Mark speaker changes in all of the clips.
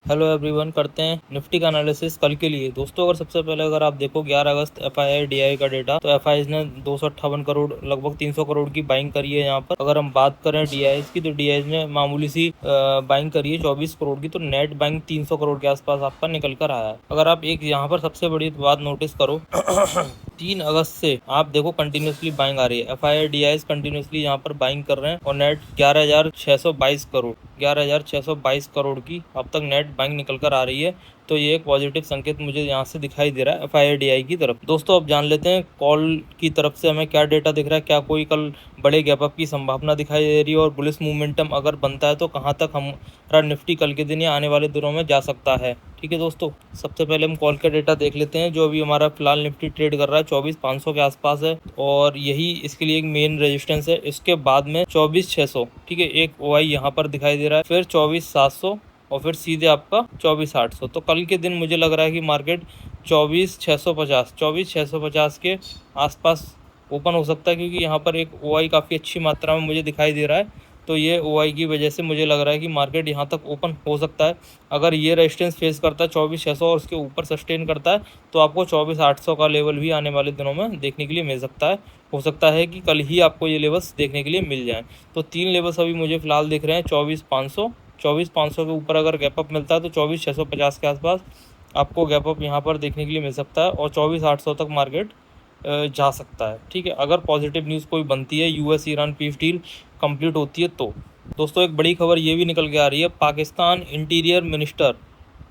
Speaker 1: Hello everyone, करते हैं Nifty का एनालिसिस कल के लिए। दोस्तों अगर सबसे पहले अगर आप देखो 11 अगस्त एफआई डीआई का डेटा, तो एफआई ने 258 करोड़ लगभग 300 करोड़ की बाइंग करी है। यहाँ पर अगर हम बात करें डीआई की, तो डीआई ने मामूली सी बाइंग करी है 24 करोड़ की, तो नेट बाइंग 300 करोड़ के आसपास आपका निकल कर आया है। अगर आप एक यहाँ पर सबसे बड़ी बात नोटिस करो 3 अगस्त से आप देखो कंटिन्यूसली बाइंग आ रही है। एफआई डीआई कंटिन्यूसली यहाँ पर बाइंग कर रहे हैं और नेट 11,622 करोड़ की अब तक नेट बाइंग निकल कर आ रही है। तो ये एक पॉजिटिव संकेत मुझे यहाँ से दिखाई दे रहा है एफआईडीआई की तरफ। दोस्तों अब जान लेते हैं कॉल की तरफ से हमें क्या डेटा दिख रहा है, क्या कोई कल बड़े गैप अप की संभावना दिखाई दे रही है और बुलिश मोमेंटम अगर बनता है तो कहाँ तक हमारा निफ्टी कल के दिन या आने वाले दिनों में जा सकता है। ठीक है दोस्तों, सबसे पहले हम कॉल का डेटा देख लेते हैं। जो अभी हमारा फिलहाल निफ्टी ट्रेड कर रहा है 24,500 के आसपास है और यही इसके लिए एक मेन रेजिस्टेंस है। इसके बाद में 24,600, ठीक है, एक ओआई यहाँ पर दिखाई दे रहा है, फिर 24,700 और फिर सीधे आपका 24,800। तो कल के दिन मुझे लग रहा है कि मार्केट 24,650 के आसपास ओपन हो सकता है, क्योंकि यहाँ पर एक ओआई काफ़ी अच्छी मात्रा में मुझे दिखाई दे रहा है। तो ये ओआई की वजह से मुझे लग रहा है कि मार्केट यहाँ तक ओपन हो सकता है। अगर ये रेजिस्टेंस फेस करता है 24,600 और उसके ऊपर सस्टेन करता है, तो आपको 24,800 का लेवल भी आने वाले दिनों में देखने के लिए मिल सकता है। हो सकता है कि कल ही आपको ये लेवल्स देखने के लिए मिल जाएँ। तो 3 लेवल्स अभी मुझे फिलहाल दिख रहे हैं 24,500 के ऊपर अगर गैप अप मिलता है तो 24,650 के आसपास आपको गैप अप यहाँ पर देखने के लिए मिल सकता है और 24,800 तक मार्केट जा सकता है। ठीक है, अगर पॉजिटिव न्यूज़ कोई बनती है, US Iran peace deal complete होती है तो। दोस्तों एक बड़ी खबर ये भी निकल के आ रही है, Pakistan interior minister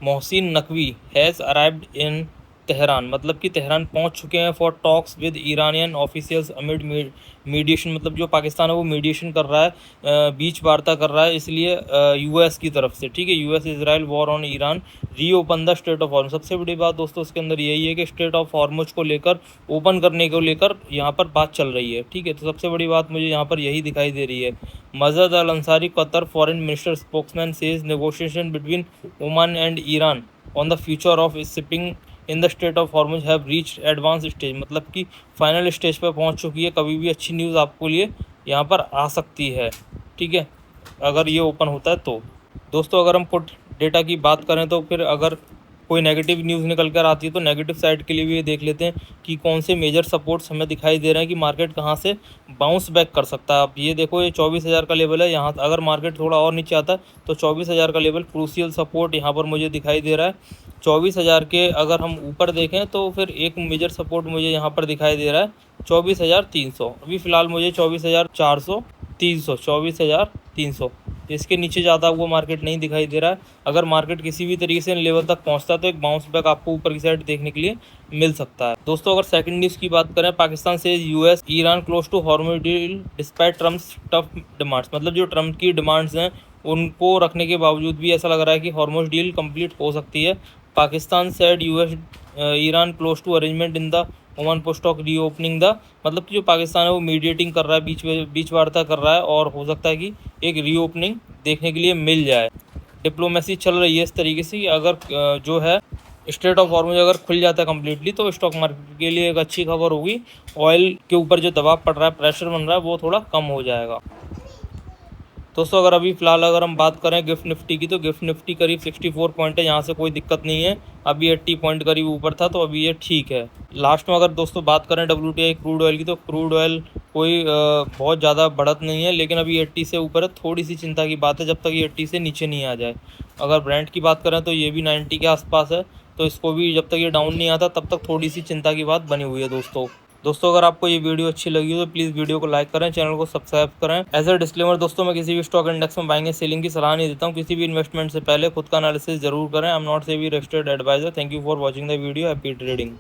Speaker 1: Mohsin Naqvi has arrived in Tehran, मतलब कि तेहरान पहुंच चुके हैं for talks with Iranian officials amid mediation. मतलब जो पाकिस्तान है वो मीडिएशन कर रहा है, बीच वार्ता कर रहा है, इसलिए यूएस की तरफ से। ठीक है, US Israel war on Iran reopen the Strait of Hormuz. सबसे बड़ी बात दोस्तों इसके अंदर यही है कि स्ट्रेट ऑफ हॉर्मुज को लेकर ओपन करने को लेकर यहाँ पर बात चल रही है। ठीक है, तो सबसे बड़ी बात मुझे यहाँ पर यही दिखाई दे रही है। Majed Al Ansari Qatar foreign minister spokesman says negotiation between Oman and Iran on the future of shipping in the Strait of Hormuz have reached advance stage, मतलब कि फाइनल स्टेज पर पहुंच चुकी है। कभी भी अच्छी न्यूज़ आपको लिए यहाँ पर आ सकती है। ठीक है, अगर ये ओपन होता है तो। दोस्तों अगर हम पुट डेटा की बात करें तो फिर अगर कोई नेगेटिव न्यूज़ निकल कर आती है तो नेगेटिव साइड के लिए भी ये देख लेते हैं कि कौन से मेजर सपोर्ट्स हमें दिखाई दे रहे हैं कि मार्केट कहाँ से बाउंस बैक कर सकता है। आप ये देखो, ये 24,000 का लेवल है। यहाँ अगर मार्केट थोड़ा और नीचे आता है तो 24,000 का लेवल क्रूशियल सपोर्ट यहाँ पर मुझे दिखाई दे रहा है। 24,000 के अगर हम ऊपर देखें तो फिर एक मेजर सपोर्ट मुझे यहाँ पर दिखाई दे रहा है 24,300। अभी फ़िलहाल मुझे 24,400, 300, 24,300, इसके नीचे ज़्यादा वो मार्केट नहीं दिखाई दे रहा है। अगर मार्केट किसी भी तरीके से लेवल तक पहुंचता है तो एक बाउंस बैक आपको ऊपर की साइड देखने के लिए मिल सकता है। दोस्तों अगर सेकंड न्यूज़ की बात करें, पाकिस्तान से US Iran close to Hormuz deal despite Trump's tough demands, मतलब जो ट्रम्प की डिमांड्स हैं उनको रखने के बावजूद भी ऐसा लग रहा है कि हॉर्मुज डील कंप्लीट हो सकती है। Pakistan said US Iran close to arrangement in the Oman post of reopening the, मतलब कि जो पाकिस्तान है वो मीडिएटिंग कर रहा है, बीच वार्ता कर रहा है और हो सकता है कि एक रीओपनिंग देखने के लिए मिल जाए। डिप्लोमेसी चल रही है इस तरीके से कि अगर जो है स्ट्रेट ऑफ हॉर्मुज अगर खुल जाता है कम्प्लीटली तो स्टॉक मार्केट के लिए एक अच्छी खबर होगी। ऑयल के ऊपर जो दबाव पड़ रहा है, प्रेशर बन रहा है, वो थोड़ा कम हो जाएगा। दोस्तों अगर अभी फ़िलहाल अगर हम बात करें गिफ्ट निफ्टी की, तो गिफ्ट निफ्टी करीब 64 पॉइंट है, यहाँ से कोई दिक्कत नहीं है। अभी 80 पॉइंट करीब ऊपर था, तो अभी ये ठीक है। लास्ट में अगर दोस्तों बात करें WTI क्रूड ऑयल की, तो क्रूड ऑयल कोई बहुत ज़्यादा बढ़त नहीं है, लेकिन अभी 80 से ऊपर है। थोड़ी सी चिंता की बात है जब तक ये 80 से नीचे नहीं आ जाए। अगर ब्रेंट की बात करें तो ये भी 90 के आसपास है, तो इसको भी जब तक ये डाउन नहीं आता तब तक थोड़ी सी चिंता की बात बनी हुई है। दोस्तों अगर आपको ये वीडियो अच्छी लगी हो तो प्लीज़ वीडियो को लाइक करें, चैनल को सब्सक्राइब करें। एज अ डिस्क्लेमर दोस्तों, मैं किसी भी स्टॉक इंडेक्स में बाइंग या सेलिंग की सलाह नहीं देता हूँ। किसी भी इन्वेस्टमेंट से पहले खुद का एनालिसिस जरूर करें। I am not SEBI registered advisor. Thank you for watching the video. Happy trading.